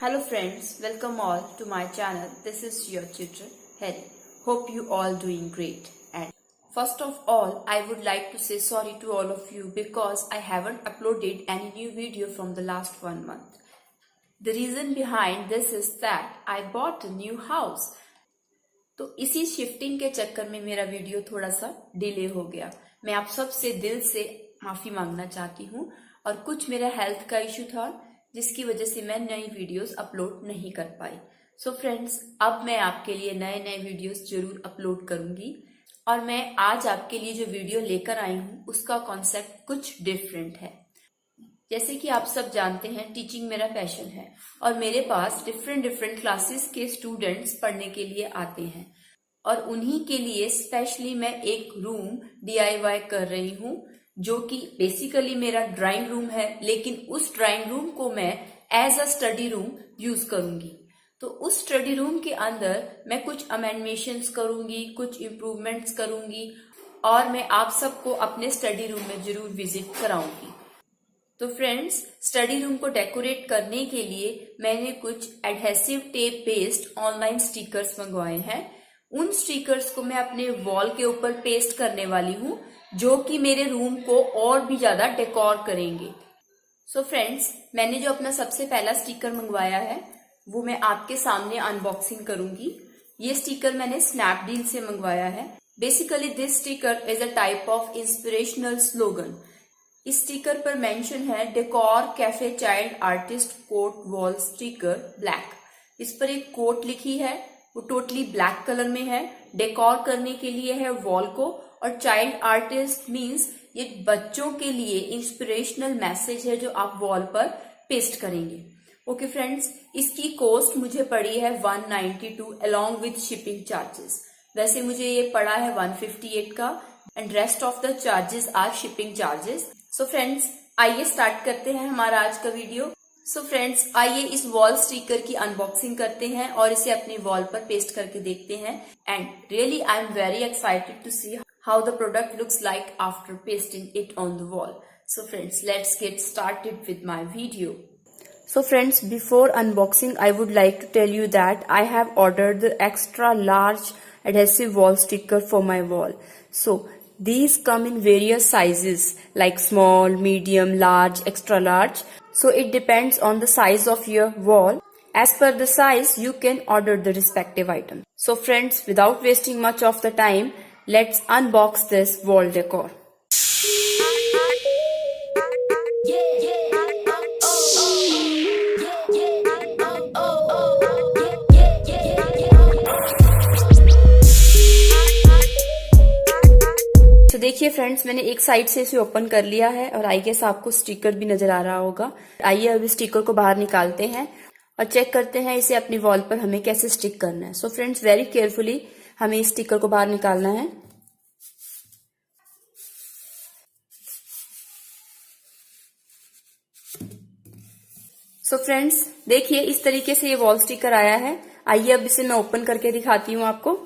Hello friends, welcome all to my channel. This is your tutor Harry. Hope you all doing great. And first of all, I would like to say sorry to all of you because I haven't uploaded any new video from the last 1 month. The reason behind this is that I bought a new house. तो इसी shifting के चक्कर में मेरा video थोड़ा सा delay हो गया. मैं आप सबसे दिल से माफी मांगना चाहती हूँ और कुछ मेरा हेल्थ का इशू था जिसकी वजह से मैं नई वीडियोस अपलोड नहीं कर पाई. सो फ्रेंड्स, अब मैं आपके लिए नए वीडियोस जरूर अपलोड करूंगी और मैं आज आपके लिए जो वीडियो लेकर आई हूँ उसका कॉन्सेप्ट कुछ डिफरेंट है. जैसे कि आप सब जानते हैं, टीचिंग मेरा पैशन है और मेरे पास डिफरेंट क्लासेस के स्टूडेंट्स पढ़ने के लिए आते हैं और उन्हीं के लिए स्पेशली मैं एक रूम DIY कर रही हूँ जो कि बेसिकली मेरा ड्राइंग रूम है, लेकिन उस ड्राइंग रूम को मैं as a study room use करूंगी. तो उस स्टडी रूम के अंदर मैं कुछ अमेंडमेशंस करूंगी, कुछ इम्प्रूवमेंट्स करूंगी और मैं आप सबको अपने स्टडी रूम में जरूर विजिट कराऊंगी. तो फ्रेंड्स, स्टडी रूम को डेकोरेट करने के लिए मैंने कुछ adhesive tape based online stickers मंगवाए हैं. उन स्टिकर्स को मैं अपने वॉल के ऊपर पेस्ट करने वाली हूँ जो कि मेरे रूम को और भी ज्यादा डेकोर करेंगे. सो फ्रेंड्स, मैंने जो अपना सबसे पहला स्टिकर मंगवाया है वो मैं आपके सामने अनबॉक्सिंग करूंगी. ये स्टिकर मैंने स्नैपडील से मंगवाया है. Basically this sticker is a type of inspirational slogan. इस स्टिकर पर मेंशन है decor cafe child artist quote wall sticker black. इस पर एक कोट लिखी है, वो टोटली ब्लैक कलर में है. डेकोर करने के लिए है वॉल को और चाइल्ड आर्टिस्ट मीन्स ये बच्चों के लिए इंस्पिरेशनल मैसेज है जो आप वॉल पर पेस्ट करेंगे. ओके फ्रेंड्स, इसकी कॉस्ट मुझे पड़ी है 192 अलॉन्ग विद शिपिंग चार्जेस. वैसे मुझे ये पड़ा है 158 का and rest of the charges are shipping charges. So friends, आइए स्टार्ट करते हैं हमारा आज का वीडियो. सो फ्रेंड्स, आइए इस वॉल स्टिकर की अनबॉक्सिंग करते हैं और इसे अपनी वॉल पर पेस्ट करके देखते हैं. And really I am very excited to see how the product looks like after pasting it on the wall. So friends, let's get started with my video. So friends, before unboxing, I would like to tell you that I have ordered the extra large adhesive wall sticker for my wall. So these come in various sizes like small, medium, large, extra large. So it depends on the size of your wall. As per the size, you can order the respective item. So friends, without wasting much of the time, let's unbox this wall decor. तो देखिए friends, मैंने एक side से इसे open कर लिया है और आई गेस आपको स्टिकर भी नजर आ रहा होगा. आइए अब स्टिकर को बाहर निकालते हैं और चेक करते हैं इसे अपनी वॉल पर हमें कैसे स्टिक करना है. सो फ्रेंड्स, वेरी केयरफुली हमें इस स्टिकर को बाहर निकालना है. सो फ्रेंड्स, देखिए इस तरीके से ये वॉल स्टिकर आया है. आइए अब इसे मैं ओपन करके दिखाती हूँ आपको.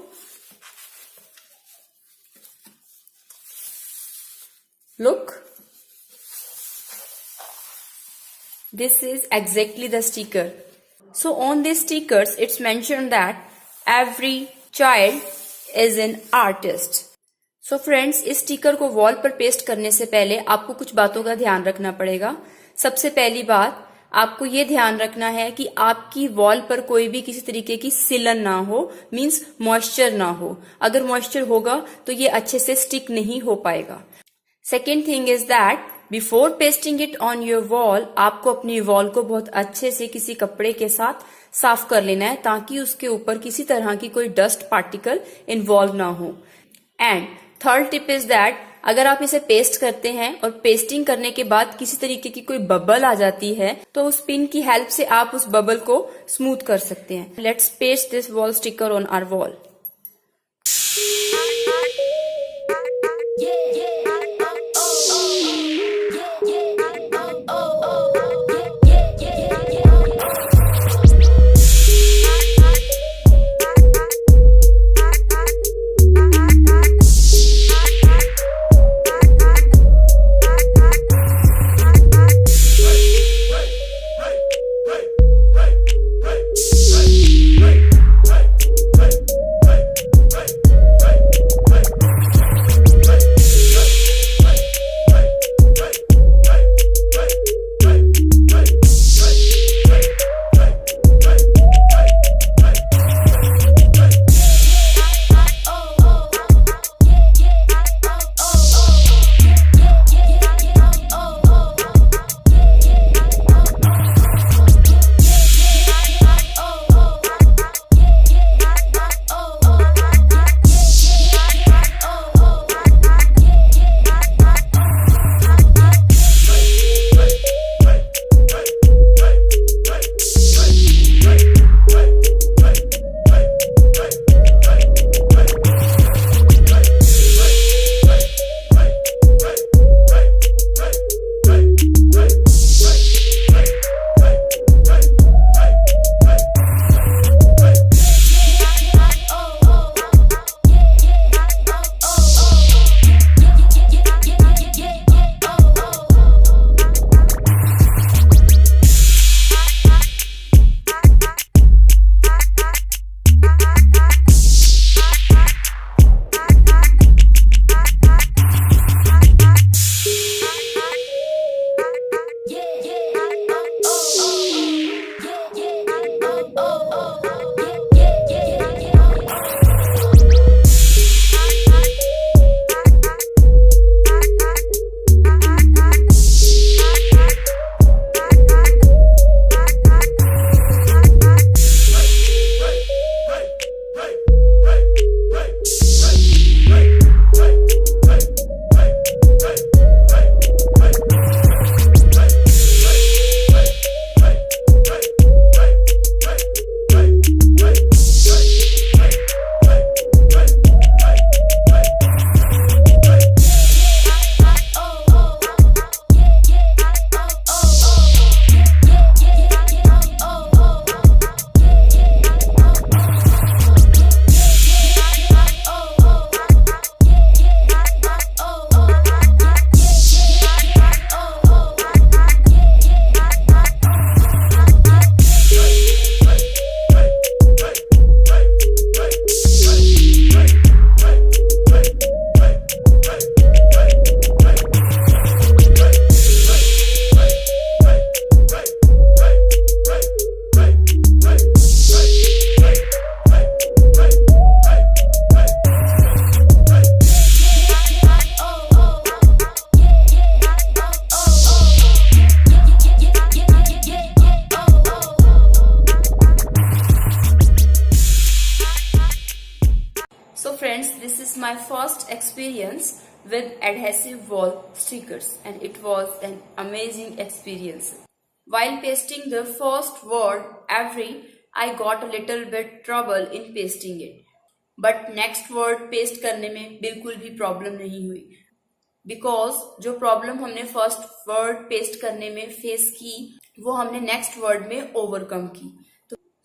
Look, this is exactly the sticker. So on this stickers it's mentioned that every child is an artist. So friends, इस स्टिकर को वॉल पर पेस्ट करने से पहले आपको कुछ बातों का ध्यान रखना पड़ेगा. सबसे पहली बात, आपको ये ध्यान रखना है कि आपकी वॉल पर कोई भी किसी तरीके की सिलन ना हो, मींस मॉइस्चर ना हो. अगर मॉइस्चर होगा तो ये अच्छे से स्टिक नहीं हो पाएगा. Second thing is that before pasting it on your wall, आपको अपनी वॉल को बहुत अच्छे से किसी कपड़े के साथ साफ कर लेना है ताकि उसके ऊपर किसी तरह की कोई डस्ट पार्टिकल इन्वॉल्व ना हो. And third tip is that अगर आप इसे पेस्ट करते हैं और पेस्टिंग करने के बाद किसी तरीके की कोई बबल आ जाती है तो उस पिन की हेल्प से आप उस बबल को स्मूथ कर सकते हैं. Let's paste this wall sticker on our wall. is my first experience with adhesive wall stickers and it was an amazing experience. While pasting the first word every, I got a little bit trouble in pasting it. But next word paste करने में बिल्कुल भी problem नहीं हुई because जो problem हमने first word paste करने में फेस की वो हमने नेक्स्ट वर्ड में ओवरकम की.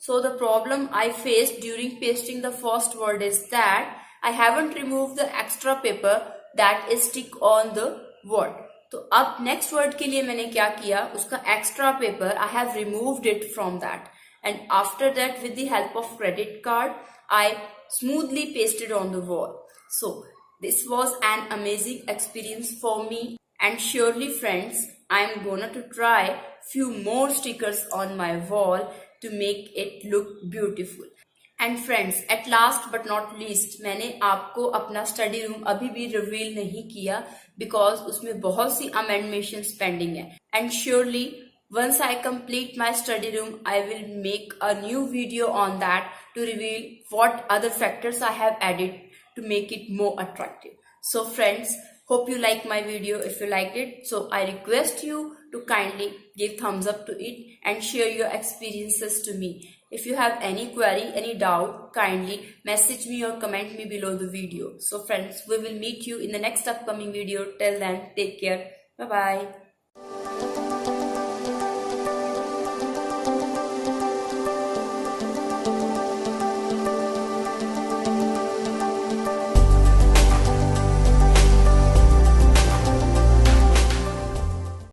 So the problem I faced during pasting the first word is that I haven't removed the extra paper that is stick on the word. तो अब next word के लिए मैंने क्या किया, उसका extra paper I have removed it from that, and after that with the help of credit card I smoothly pasted on the wall. So this was an amazing experience for me, and surely friends I am gonna to try few more stickers on my wall to make it look beautiful. And friends, at last but not least, मैंने आपको अपना study room अभी भी reveal नहीं किया because उसमें बहुत सी अमेंडमेशंस pending है. And surely once I complete my study room, I will make a new video on that to reveal what other factors I have added to make it more attractive. So friends, hope you like my video. If you liked it, so I request you to kindly give thumbs up to it and share your experiences to me. If you have any query, any doubt, kindly message me or comment me below the video. So friends, we will meet you in the next upcoming video. Till then, take care. Bye bye.